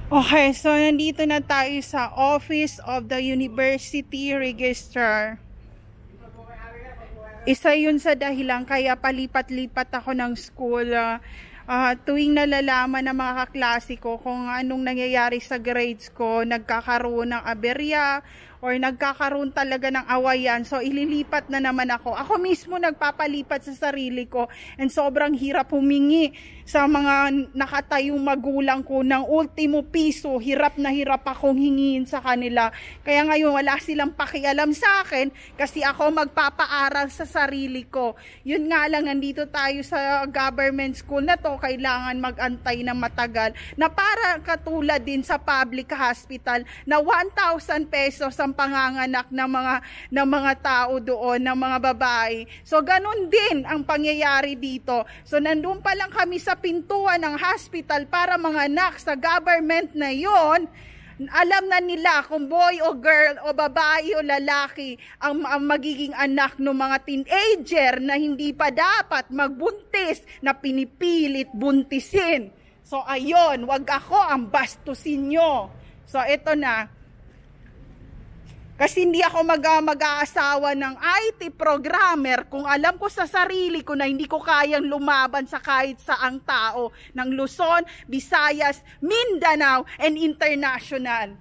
Okay, so nandito na tayo sa Office of the University Registrar. Isa yun sa dahilan kaya palipat-lipat ako ng school. Tuwing nalalaman ng mga kaklase ko kung anong nangyayari sa grades ko, nagkakaroon ng aberya or nagkakaroon talaga ng awayan, so ililipat na naman ako. Ako mismo nagpapalipat sa sarili ko, and sobrang hirap humingi sa mga nakatayong magulang ko ng ultimo piso. Hirap na hirap akong hingin sa kanila. Kaya ngayon wala silang pakialam sa akin kasi ako magpapaaral sa sarili ko. Yun nga lang, nandito tayo sa government school na to, kailangan mag-antay na matagal, na para katulad din sa public hospital na 1,000 pesos ang panganganak ng mga tao doon, ng mga babae. So ganun din ang pangyayari dito. So nandun pa lang kami sa pintuan ng hospital para mga anak sa government na yon, alam na nila kung boy o girl o babae o lalaki ang magiging anak ng mga teenager na hindi pa dapat magbuntis, na pinipilit buntisin. So ayun, wag ako ang bastusin nyo. So ito na. Kasi hindi ako mag-aasawa ng IT programmer kung alam ko sa sarili ko na hindi ko kayang lumaban sa kahit saang tao ng Luzon, Visayas, Mindanao, and international.